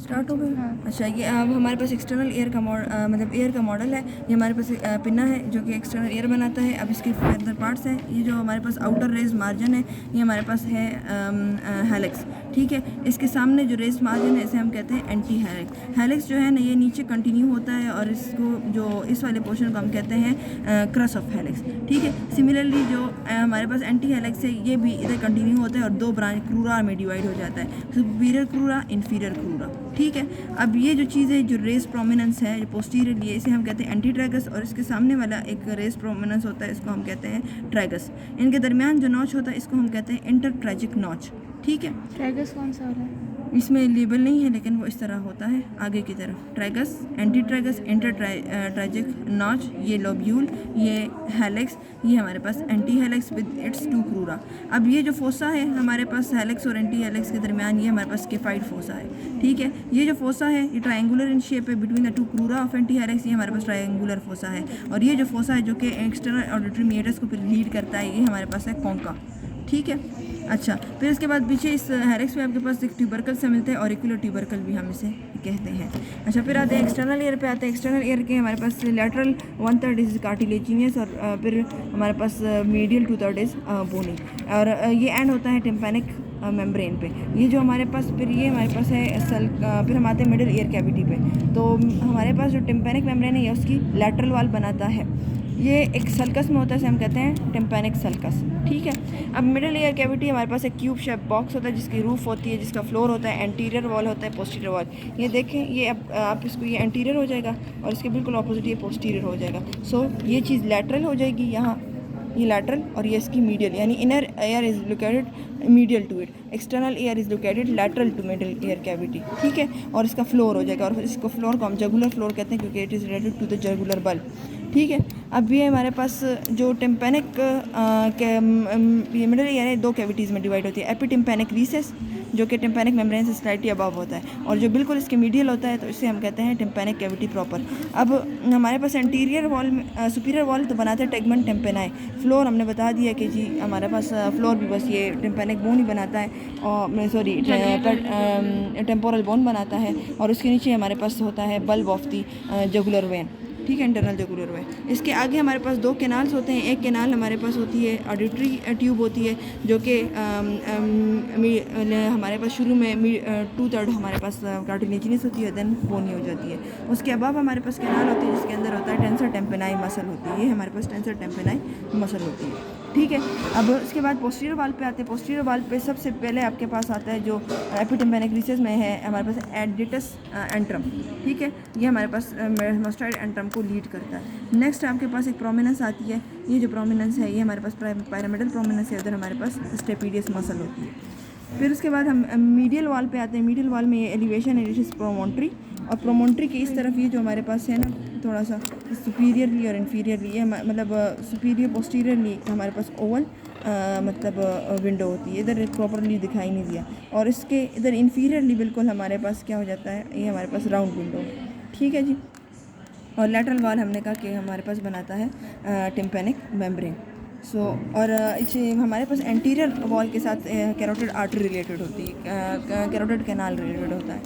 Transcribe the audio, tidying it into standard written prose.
Start हो गई। हाँ। अच्छा, ये अब हमारे पास एक्सटर्नल एयर का मतलब एयर का मॉडल है। ये हमारे पास पिन्ना है जो कि एक्सटर्नल एयर बनाता है। अब इसके फर्दर पार्ट्स हैं। ये जो हमारे पास आउटर रेज मार्जिन है ये हमारे पास है हेलिक्स, ठीक है। इसके सामने जो रेज मार्जिन है इसे हम कहते हैं एंटी हेलिक्स। हेलिक्स जो है ना ये नीचे कंटिन्यू होता है और इसको जो इस वाले पोर्शन को हम कहते हैं क्रस ऑफ हेलिक्स, ठीक है। सिमिलरली जो हमारे पास एंटी हेलिक्स है ये भी इधर कंटिन्यू होता है और दो ब्रांच क्रूरा में डिवाइड हो जाता है, सुपीरियर क्रूरा, इन्फीरियर क्रूरा, ठीक है। अब ये जो चीज़ है जो रेस प्रोमिनेंस है जो पोस्टीरियर है इसे हम कहते हैं एंटी ट्रैगस और इसके सामने वाला एक रेस प्रोमिनेंस होता है इसको हम कहते हैं ट्रैगस। इनके दरमियान जो नॉच होता है इसको हम कहते हैं इंटरट्रैजिक नॉच, ठीक है। ट्रैगस कौन सा वाला है? इसमें लेबल नहीं है लेकिन वो इस तरह होता है आगे की तरफ, tragus, anti tragus, intertragic notch, ये लोब्यूल, ये हेलिक्स, ये हमारे पास anti helix with its two crura. अब ये जो फोसा है हमारे पास हेलिक्स और एंटी हेलिक्स के दरमियान ये हमारे पास स्केफाइड फोसा है, ठीक है। ये जो फोसा है ये ट्रायंगुलर इन शेप है between the two crura of anti helix, ये हमारे पास ट्रायंगुलर फोसा है। और ये जो फोसा है जो कि एक्सटर्नल ऑडिटरी मीटर्स को फिर लीड करता है ये हमारे पास है कॉन्का, ठीक है। अच्छा, फिर इसके बाद पीछे इस हेलिक्स में आपके पास एक ट्यूबरकल से मिलते हैं, ऑरिकुलर ट्यूबरकल भी हम इसे कहते हैं। अच्छा, फिर आते हैं एक्सटर्नल ईयर पे आते हैं। एक्सटर्नल ईयर के हमारे पास लेटरल 1/3 इज कार्टिलेजिनियस और फिर हमारे पास मीडियल 2/3 इज बोनी और ये एंड होता है टिम्पैनिक मेम्ब्रेन पे। ये जो हमारे पास फिर ये हमारे पास है फिर हम आते हैं मिडिल ईयर कैविटी पे। तो हमारे पास जो टिम्पैनिक मेम्ब्रेन है ये उसकी लैटरल वाल बनाता है। ये एक सल्कस में होता है, इसे हम कहते हैं टिम्पैनिक सल्कस, ठीक है। अब मिडिल ईयर कैविटी हमारे पास एक क्यूब शेप बॉक्स होता है जिसकी रूफ होती है, जिसका फ्लोर होता है, एंटीरियर वॉल होता है, पोस्टीरियर वॉल। ये देखें, ये अब आप इसको ये एंटीरियर हो जाएगा और इसके बिल्कुल ऑपोजिट ये पोस्टीरियर हो जाएगा। सो ये चीज़ लैटरल हो जाएगी, यहाँ ये लैटरल और ये इसकी मीडियल, यानी inner ear is located medial to it, external ear is located lateral to middle ear cavity, ठीक है। और इसका फ्लोर हो जाएगा और इसको फ्लोर को हम जगुलर फ्लोर कहते हैं क्योंकि it is related to the jugular bulb, ठीक है। अब ये हमारे पास जो टिम्पैनिक ये मिडिल ईयर है दो कैविटीज़ में डिवाइड होती है, एपिटिम्पैनिक रीसेस जो कि टिम्पैनिक मेम्ब्रेन से स्लाइटली अबव होता है और जो बिल्कुल इसके मीडियल होता है तो इसे हम कहते हैं टिम्पैनिक कैविटी प्रॉपर। अब हमारे पास एंटीरियर वॉल में सुपीरियर वॉल तो बनाते हैं टेगमेंट टेम्पेनाई, फ्लोर हमने बता दिया कि जी हमारे पास फ्लोर भी बस ये टिम्पैनिक बोन ही बनाता है और सॉरी टेम्पोरल बोन बनाता है और उसके नीचे हमारे पास होता है बल्ब ऑफ दी जगुलर वेन, ठीक है, इंटरनल जगुलर वेन। इसके आगे हमारे पास दो कैनाल्स होते हैं। एक कैनाल हमारे पास होती है ऑडिटरी ट्यूब होती है जो कि हमारे पास शुरू में 2/3 हमारे पास कार्टिलेजिनस होती है, देन बोनी हो जाती है। उसके अबाव हमारे पास कैनाल होती है जिसके अंदर होता है टेंसर टेम्पेनाई मसल होती है, ये हमारे पास टेंसर टेम्पेनाई मसल होती है, ठीक है। अब उसके बाद पोस्टीरियर वाल पे आते हैं। पोस्टीरियर वाल पे सबसे पहले आपके पास आता है जो एपिटिम्पैनिक रीसेस में है हमारे पास एडिटस एंट्रम, ठीक है। ये हमारे पास मस्टर्ड एंट्रम को लीड करता है। नेक्स्ट आपके पास एक प्रोमिनेंस आती है, ये जो प्रोमिनेंस है ये हमारे पास पैरामिडल प्रोमिनेंस है, उधर हमारे पास स्टेपीडियस मसल होती है। फिर उसके बाद हम मीडियल वाल पे आते हैं। मीडियल वाल में ये एलिवेशन है इट इज़ प्रोमोन्ट्री और प्रोमोन्ट्री के इस तरफ ये जो हमारे पास है ना थोड़ा सा सुपीरियरली और इन्फीरियरली, ये मतलब सुपीरियर पोस्टीरियरली हमारे पास ओवल मतलब विंडो होती है, इधर प्रॉपरली दिखाई नहीं दिया। और इसके इधर इन्फीरियरली बिल्कुल हमारे पास क्या हो जाता है, ये हमारे पास राउंड विंडो, ठीक है जी। और लैटरल वाल हमने कहा कि हमारे पास बनाता है टिम्पैनिक मेम्ब्रेन। और इसे हमारे पास एंटीरियर वॉल के साथ कैरोटिड आर्टरी रिलेटेड होती है, कैरोटिड कैनाल रिलेटेड होता है।